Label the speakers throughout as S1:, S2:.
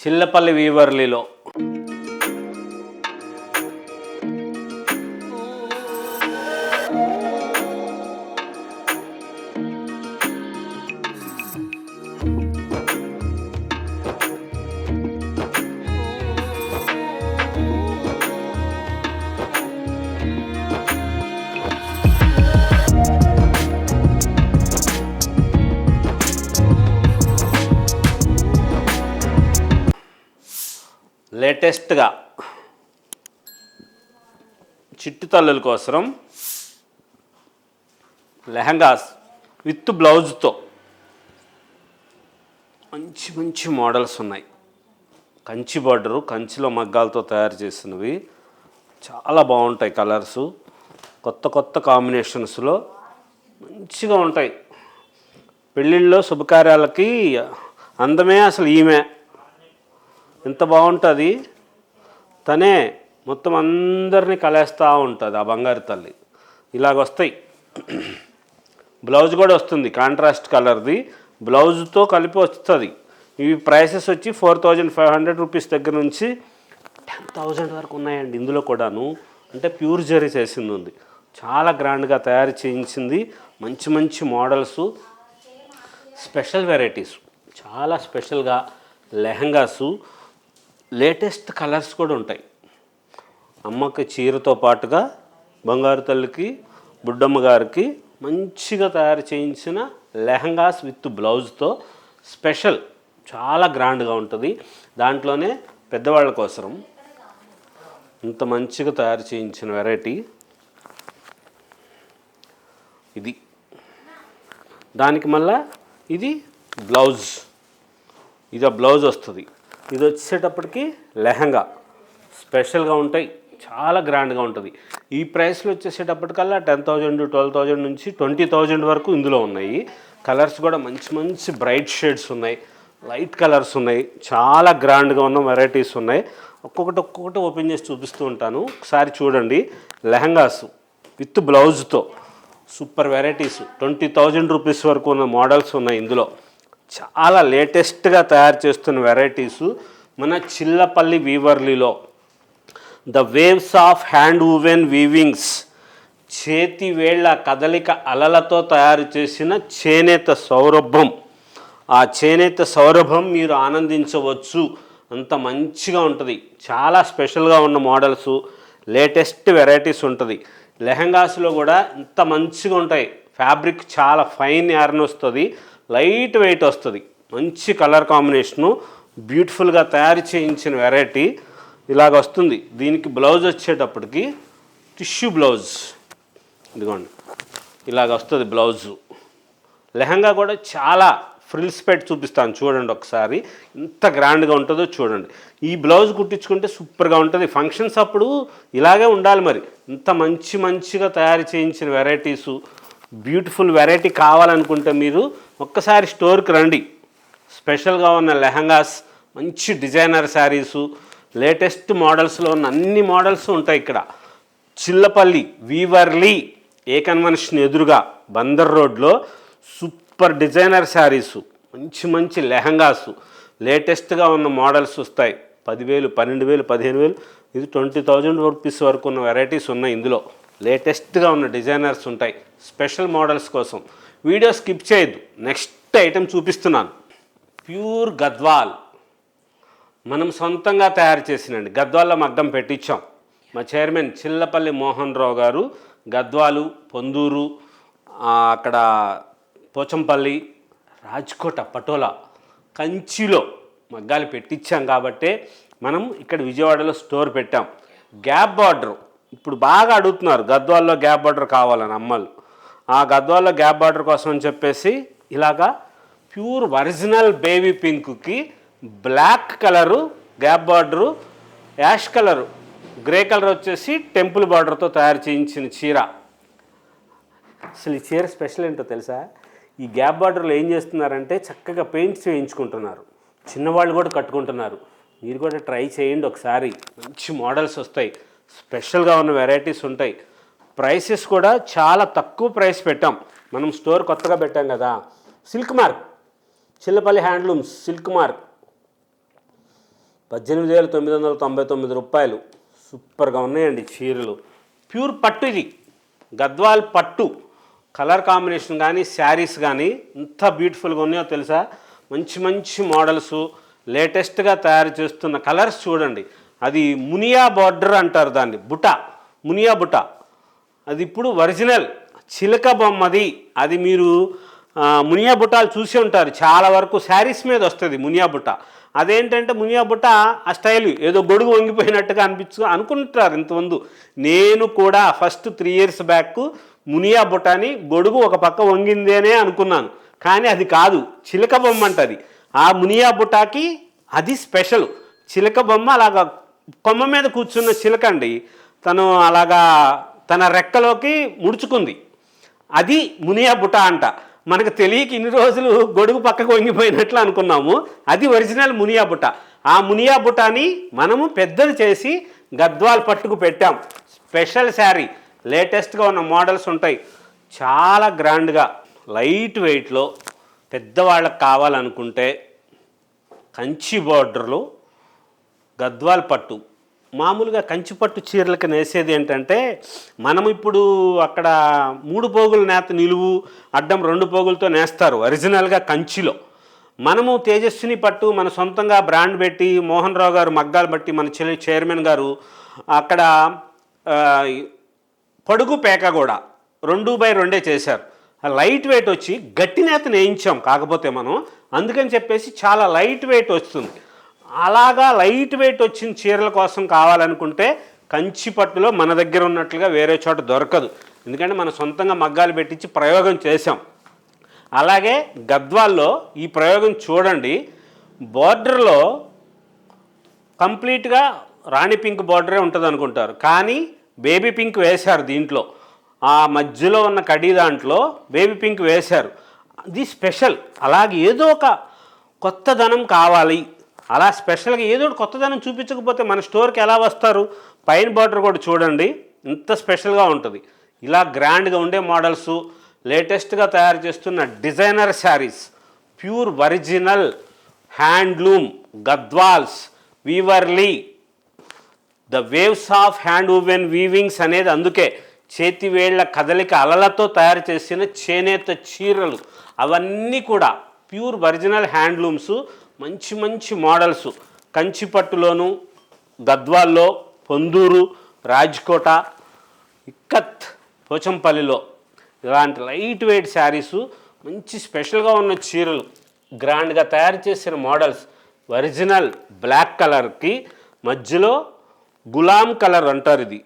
S1: చిల్లపల్లి వీవర్లీలో లేటెస్ట్గా చిట్టి తల్లుల కోసం లెహంగాస్ విత్ బ్లౌజ్తో మంచి మంచి మోడల్స్ ఉన్నాయి. కంచి బార్డరు, కంచిలో మగ్గాలతో తయారు చేసినవి చాలా బాగుంటాయి. కలర్సు కొత్త కొత్త కాంబినేషన్స్లో మంచిగా ఉంటాయి. పెళ్ళిళ్ళలో శుభకార్యాలకి అందమే అసలు ఈమె. ఎంత బాగుంటుంది. తనే మొత్తం అందరినీ కలేస్తూ ఉంటుంది ఆ బంగారు తల్లి. ఇలాగ వస్తాయి. బ్లౌజ్ కూడా వస్తుంది కాంట్రాస్ట్ కలర్ది, బ్లౌజ్తో కలిపి వస్తుంది. ఇవి ప్రైసెస్ వచ్చి 4500 రూపీస్ దగ్గర నుంచి 10,000 వరకు ఉన్నాయండి. ఇందులో కూడాను అంటే ప్యూర్ జరీ చేసింది ఉంది. చాలా గ్రాండ్గా తయారు చేయించింది. మంచి మంచి మోడల్సు, స్పెషల్ వెరైటీస్, చాలా స్పెషల్గా లెహంగాసు, లేటెస్ట్ కలర్స్ కూడా ఉంటాయి. అమ్మకి చీరతో పాటుగా బంగారు తల్లికి, బుడ్డమ్మ గారికి మంచిగా తయారు చేయించిన లెహంగాస్ విత్ బ్లౌజ్తో స్పెషల్, చాలా గ్రాండ్గా ఉంటుంది. దాంట్లోనే పెద్దవాళ్ళ కోసం ఇంత మంచిగా తయారు చేయించిన వెరైటీ ఇది. దానికి మళ్ళా ఇది బ్లౌజ్, ఇది బ్లౌజ్ వస్తుంది. ఇది వచ్చేటప్పటికి లెహంగా స్పెషల్గా ఉంటాయి, చాలా గ్రాండ్గా ఉంటుంది. ఈ ప్రైస్లో వచ్చేసేటప్పటికల్లా 10,000, 12,000 నుంచి 20,000 వరకు ఇందులో ఉన్నాయి. కలర్స్ కూడా మంచి మంచి బ్రైట్ షేడ్స్ ఉన్నాయి, లైట్ కలర్స్ ఉన్నాయి, చాలా గ్రాండ్గా ఉన్న వెరైటీస్ ఉన్నాయి. ఒక్కొక్కటి ఓపెన్ చేసి చూపిస్తూ ఉంటాను, ఒకసారి చూడండి. లెహంగాస్ విత్ బ్లౌజ్తో సూపర్ వెరైటీస్, 20,000 రూపీస్ వరకు ఉన్న మోడల్స్ ఉన్నాయి. ఇందులో చాలా లేటెస్ట్గా తయారు చేస్తున్న వెరైటీసు మన చిల్లపల్లి వీవర్లీలో. The waves of hand woven weavings, చేతి వేళ్ల కదలిక అలలతో తయారు చేసిన చేనేత సౌరభం. ఆ చేనేత సౌరభం మీరు ఆనందించవచ్చు, అంత మంచిగా ఉంటుంది. చాలా స్పెషల్గా ఉన్న మోడల్సు, లేటెస్ట్ వెరైటీస్ ఉంటుంది. లెహంగాస్లో కూడా ఇంత మంచిగా ఉంటాయి. ఫ్యాబ్రిక్ చాలా ఫైన్ యార్న్ వస్తుంది, లైట్ వెయిట్ వస్తుంది, మంచి కలర్ కాంబినేషను, బ్యూటిఫుల్గా తయారు చేయించిన వెరైటీ ఇలాగ వస్తుంది. దీనికి బ్లౌజ్ వచ్చేటప్పటికి టిష్యూ బ్లౌజ్, ఇదిగోండి ఇలాగ వస్తుంది బ్లౌజు. లెహంగా కూడా చాలా ఫ్రిల్స్ పెట్టి చూపిస్తాను చూడండి ఒకసారి, ఎంత గ్రాండ్గా ఉంటుందో చూడండి. ఈ బ్లౌజ్ కుట్టించుకుంటే సూపర్గా ఉంటుంది. ఫంక్షన్స్ అప్పుడు ఇలాగే ఉండాలి. మరి ఇంత మంచిగా తయారు చేయించిన వెరైటీసు, బ్యూటిఫుల్ వెరైటీ కావాలనుకుంటే మీరు ఒక్కసారి స్టోర్కి రండి. స్పెషల్గా ఉన్న లెహంగాస్, మంచి డిజైనర్ శారీసు, లేటెస్ట్ మోడల్స్లో ఉన్న అన్ని మోడల్స్ ఉంటాయి ఇక్కడ. చిల్లపల్లి వీవర్లీ ఏ కన్వెన్షన్ ఎదురుగా బందర్ రోడ్లో సూపర్ డిజైనర్ శారీసు, మంచి మంచి లెహంగాసు, లేటెస్ట్గా ఉన్న మోడల్స్ వస్తాయి. 10,000, 12,000, 15,000, ఇది 20,000 రూపీస్ వరకు ఉన్న వెరైటీస్ ఉన్నాయి. ఇందులో లేటెస్ట్గా ఉన్న డిజైనర్స్ ఉంటాయి. స్పెషల్ మోడల్స్ కోసం వీడియో స్కిప్ చేయొద్దు. నెక్స్ట్ ఐటెం చూపిస్తున్నాను. ప్యూర్ గద్వాల్, మనం సొంతంగా తయారు చేసినండి. గద్వాల్లో మగ్గం పెట్టించాం. మా చైర్మన్ చిల్లపల్లి మోహన్ రావు గారు గద్వాలు, పొందూరు, అక్కడ పోచంపల్లి, రాజ్కోట, పటోలా, కంచిలో మగ్గాలు పెట్టించాం. కాబట్టే మనం ఇక్కడ విజయవాడలో స్టోర్ పెట్టాం. గ్యాప్ బార్డర్ ఇప్పుడు బాగా అడుగుతున్నారు, గద్వాల్లో గ్యాప్ బార్డర్ కావాలని అమ్మలు. ఆ గద్వాల్లో గ్యాప్ బార్డర్ కోసం అని చెప్పేసి ఇలాగా ప్యూర్ ఒరిజినల్ బేబీ పింక్కి black colour gap border, ash colour, grey colour వచ్చేసి టెంపుల్ బార్డర్తో తయారు చేయించిన చీర. అసలు ఈ చీర స్పెషల్ ఏంటో తెలుసా? ఈ గ్యాప్ బార్డర్లో ఏం చేస్తున్నారంటే చక్కగా పెయింట్స్ వేయించుకుంటున్నారు. చిన్నవాళ్ళు కూడా కట్టుకుంటున్నారు. మీరు కూడా ట్రై చేయండి ఒకసారి. మంచి మోడల్స్ వస్తాయి, స్పెషల్గా ఉన్న వెరైటీస్ ఉంటాయి. ప్రైసెస్ కూడా చాలా తక్కువ ప్రైస్ పెట్టాం. మనం స్టోర్ కొత్తగా పెట్టాం కదా. Silk mark, Chillapalli handlooms, silk mark 18,999 రూపాయలు. సూపర్గా ఉన్నాయండి చీరలు. ప్యూర్ పట్టు, ఇది గద్వాల్ పట్టు. కలర్ కాంబినేషన్ కానీ శారీస్ కానీ ఎంత బ్యూటిఫుల్గా ఉన్నాయో తెలుసా. మంచి మంచి మోడల్స్, లేటెస్ట్గా తయారు చేస్తున్న కలర్స్ చూడండి. అది మునియా బార్డర్ అంటారు దాన్ని, బుట్ట, మునియా బుట్ట. అది ఇప్పుడు ఒరిజినల్ చిలక బొమ్మది. అది మీరు మునియా బుట్టాలు చూసి ఉంటారు, చాలా వరకు శారీస్ మీద వస్తుంది మునియా బుట్ట. అదేంటంటే మునియా బుట్ట ఆ స్టైల్ ఏదో గొడుగు వంగిపోయినట్టుగా అనుకుంటారు ఇంతమంది. నేను కూడా ఫస్ట్ 3 years బ్యాక్ మునియా బుట్టని గొడుగు ఒక పక్క వంగిందేనే అనుకున్నాను, కానీ అది కాదు, చిలక బొమ్మ అంటది. ఆ మునియా బుట్టకి అది స్పెషల్. చిలక బొమ్మ అలాగా కొమ్మ మీద కూర్చున్న చిలక అండి, తను అలాగా తన రెక్కలోకి ముడుచుకుంది, అది మునియా బుట్ట అంట. మనకు తెలియక ఇన్ని రోజులు గొడుగు పక్కకు వంగిపోయినట్లు అనుకున్నాము, అది ఒరిజినల్ మునియా బుట్ట. ఆ మునియా బుట్టని మనము పెద్దది చేసి గద్వాల్ పట్టుకు పెట్టాం. స్పెషల్ శారీ, లేటెస్ట్గా ఉన్న మోడల్స్ ఉంటాయి, చాలా గ్రాండ్గా లైట్ వెయిట్లో. పెద్దవాళ్ళకి కావాలనుకుంటే కంచి బార్డర్లు, గద్వాల్ పట్టు. మామూలుగా కంచి పట్టు చీరలకు నేసేది ఏంటంటే, మనం ఇప్పుడు అక్కడ 3 పోగుల నేత నిలువు అడ్డం 2 పోగులతో నేస్తారు ఒరిజినల్గా కంచిలో. మనము తేజస్విని పట్టు మన సొంతంగా బ్రాండ్ పెట్టి, మోహన్ రావు గారు మగ్గాలు బట్టి మన చైర్మన్ గారు అక్కడ పొడుగు పేక కూడా 2x2 చేశారు. లైట్ వెయిట్ వచ్చి గట్టి నేత నేయించాం, కాకపోతే మనం అందుకని చెప్పేసి చాలా లైట్ వెయిట్ వస్తుంది. అలాగా లైట్ వెయిట్ వచ్చిన చీరల కోసం కావాలనుకుంటే కంచి పట్టులో మన దగ్గర ఉన్నట్లుగా వేరే చోట దొరకదు, ఎందుకంటే మనం సొంతంగా మగ్గాలు పెట్టించి ప్రయోగం చేసాం. అలాగే గద్వాల్లో ఈ ప్రయోగం చూడండి. బార్డర్లో కంప్లీట్గా రాణి పింక్ బార్డరే ఉంటుంది అనుకుంటారు, కానీ బేబీ పింక్ వేశారు దీంట్లో. ఆ మధ్యలో ఉన్న కడీ దాంట్లో బేబీ పింక్ వేశారు, అది స్పెషల్. అలాగే ఏదో ఒక కొత్తదనం కావాలి, అలా స్పెషల్గా ఏదో ఒకటి కొత్తదనం చూపించకపోతే మన స్టోర్కి ఎలా వస్తారు? పైన బార్డర్ కూడా చూడండి, ఇంత స్పెషల్గా ఉంటుంది. ఇలా గ్రాండ్గా ఉండే మోడల్స్, లేటెస్ట్గా తయారు చేస్తున్న designer saris, pure original handloom Gadwals, Weaverly, the waves of hand woven weavings అనేది అందుకే చేతివేళ్ల కదలిక అలలతో తయారు చేసిన చేనేత చీరలు. అవన్నీ కూడా ప్యూర్ ఒరిజినల్ హ్యాండ్లూమ్స్, మంచి మంచి మోడల్స్. కంచిపట్టులోను, గద్వాల్లో, పొందూరు, రాజ్కోట, ఇక్కత్, పోచంపల్లిలో ఇలాంటి లైట్ వెయిట్ శారీసు, మంచి స్పెషల్గా ఉన్న చీరలు, గ్రాండ్గా తయారు చేసిన మోడల్స్. ఒరిజినల్ బ్లాక్ కలర్కి మధ్యలో గులాం కలర్ అంటారు, ఇది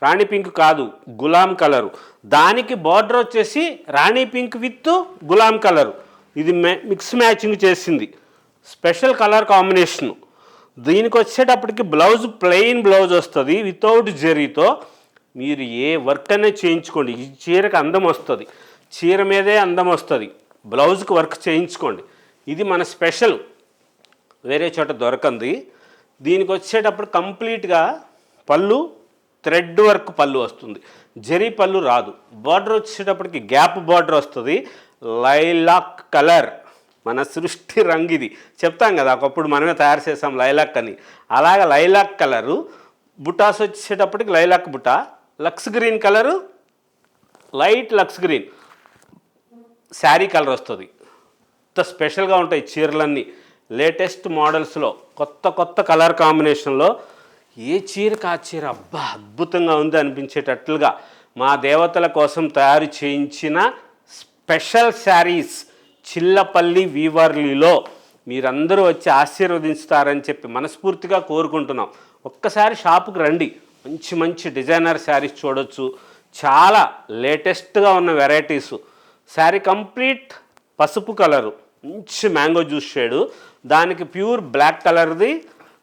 S1: రాణి పింక్ కాదు, గులాం కలరు. దానికి బార్డర్ వచ్చేసి రాణి పింక్ విత్ గులాం కలరు. ఇది మిక్స్ మ్యాచింగ్ చేసింది, స్పెషల్ కలర్ కాంబినేషను. దీనికి వచ్చేటప్పటికి బ్లౌజ్ ప్లెయిన్ బ్లౌజ్ వస్తుంది వితౌట్ జరీతో. మీరు ఏ వర్క్ అనేది చేయించుకోండి, ఈ చీరకు అందం వస్తుంది, చీర మీదే అందం వస్తుంది, బ్లౌజ్కి వర్క్ చేయించుకోండి. ఇది మన స్పెషల్, వేరే చోట దొరకంది. దీనికి వచ్చేటప్పుడు కంప్లీట్గా పళ్ళు థ్రెడ్ వర్క్ పళ్ళు వస్తుంది, జరీ పళ్ళు రాదు. బార్డర్ వచ్చేటప్పటికి గ్యాప్ బార్డర్ వస్తుంది, లైలాక్ కలర్, మన సృష్టి రంగు. ఇది చెప్తాం కదా, ఒకప్పుడు మనమే తయారు చేసాం లైలాక్ అని. అలాగే లైలాక్ కలరు. బుటాస్ వచ్చేటప్పటికి లైలాక్ బుట్ట, లక్స్ గ్రీన్ కలరు, లైట్ లక్స్ గ్రీన్ శారీ కలర్ వస్తుంది. ఇంత స్పెషల్గా ఉంటాయి చీరలన్నీ, లేటెస్ట్ మోడల్స్లో, కొత్త కొత్త కలర్ కాంబినేషన్లో. ఏ చీరకు ఆ చీర అబ్బా అద్భుతంగా ఉంది అనిపించేటట్లుగా మా దేవతల కోసం తయారు చేయించిన స్పెషల్ శారీస్ చిల్లపల్లి వీవర్లీలో మీరందరూ వచ్చి ఆశీర్వదిస్తారని చెప్పి మనస్ఫూర్తిగా కోరుకుంటున్నాం. ఒక్కసారి షాపుకి రండి, మంచి మంచి డిజైనర్ శారీస్ చూడొచ్చు, చాలా లేటెస్ట్గా ఉన్న వెరైటీసు. శారీ కంప్లీట్ పసుపు కలరు, మంచి మ్యాంగో జ్యూస్ షేడు, దానికి ప్యూర్ బ్లాక్ కలర్ది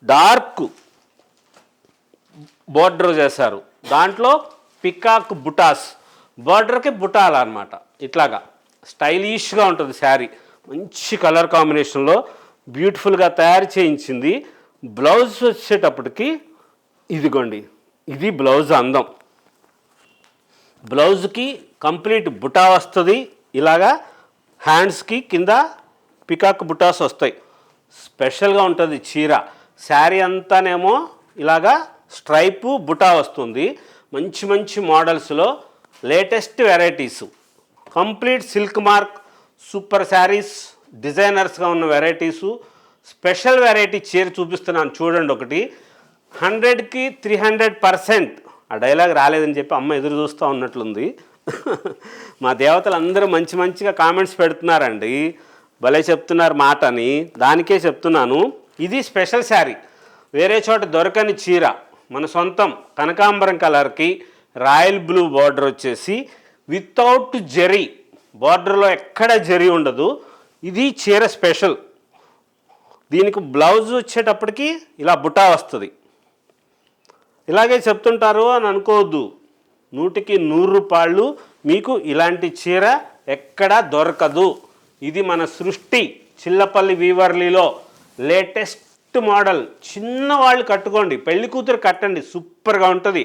S1: డార్క్ బోర్డర్ చేశారు. దాంట్లో పికాక్ బుటాస్, బార్డర్కి బుటాలు అనమాట. ఇట్లాగా స్టైలిష్గా ఉంటుంది శారీ, మంచి కలర్ కాంబినేషన్లో బ్యూటిఫుల్గా తయారు చేయించింది. బ్లౌజ్ వచ్చేటప్పటికి ఇదిగోండి, ఇది బ్లౌజ్ అందం. బ్లౌజ్కి కంప్లీట్ బుటా వస్తుంది, ఇలాగా హ్యాండ్స్కి కింద పికాక్ బుటాస్ వస్తాయి. స్పెషల్గా ఉంటుంది చీర. శారీ అంతానేమో ఇలాగా స్ట్రైపు బుటా వస్తుంది. మంచి మంచి మోడల్స్లో latest varieties, complete silk mark super saris, డిజైనర్స్గా ఉన్న వెరైటీసు, స్పెషల్ వెరైటీ చీర చూపిస్తున్నాను చూడండి. ఒకటి 100కి 300%. ఆ డైలాగ్ రాలేదని చెప్పి అమ్మ ఎదురు చూస్తూ ఉన్నట్లుంది. మా దేవతలు అందరూ మంచి మంచిగా కామెంట్స్ పెడుతున్నారండి, భలే చెప్తున్నారు మాట అని, దానికే చెప్తున్నాను. ఇది స్పెషల్ శారీ, వేరే చోట దొరకని చీర, మన సొంతం కనకాంబరం కలర్కి రాయల్ బ్లూ బార్డర్ వచ్చేసి వితౌట్ జరీ, బార్డర్లో ఎక్కడ జరీ ఉండదు. ఇది చీర స్పెషల్. దీనికి బ్లౌజ్ వచ్చేటప్పటికి ఇలా బుటా వస్తుంది. ఇలాగే చెప్తుంటారు అని అనుకోవద్దు, 100కి 100 రూపాయలు మీకు ఇలాంటి చీర ఎక్కడా దొరకదు. ఇది మన సృష్టి చిల్లపల్లి వీవర్లీలో లేటెస్ట్ మోడల్. చిన్నవాళ్ళు కట్టుకోండి, పెళ్లి కూతురు కట్టండి, సూపర్గా ఉంటుంది.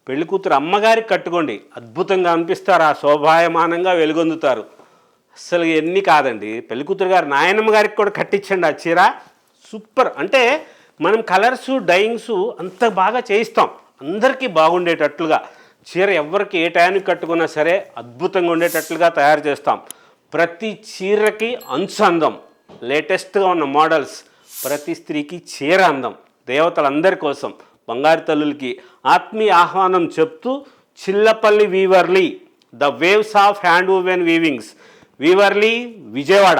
S1: పెళ్లి కూతురు అమ్మగారికి కట్టుకోండి, అద్భుతంగా అనిపిస్తారు, ఆ శోభాయమానంగా వెలుగొందుతారు. అసలు ఎన్ని కాదండి, పెళ్లి కూతురు గారు నాయనమ్మ గారికి కూడా కట్టించండి ఆ చీర, సూపర్. అంటే మనం కలర్స్ డైయింగ్స్ అంత బాగా చేయిస్తాం, అందరికీ బాగుండేటట్లుగా. చీర ఎవరికి ఏ టైంకి కట్టుకున్నా సరే అద్భుతంగా ఉండేటట్లుగా తయారు చేస్తాం. ప్రతి చీరకి అంచు అందం, లేటెస్ట్గా ఉన్న మోడల్స్, ప్రతి స్త్రీకి చీర అందం. దేవతలందరి కోసం బంగారు తల్లులకి ఆత్మీయ ఆహ్వానం చెప్తూ, Chillapalli Weaverly, the waves of hand woven weavings, Weaverly, Vijayawada.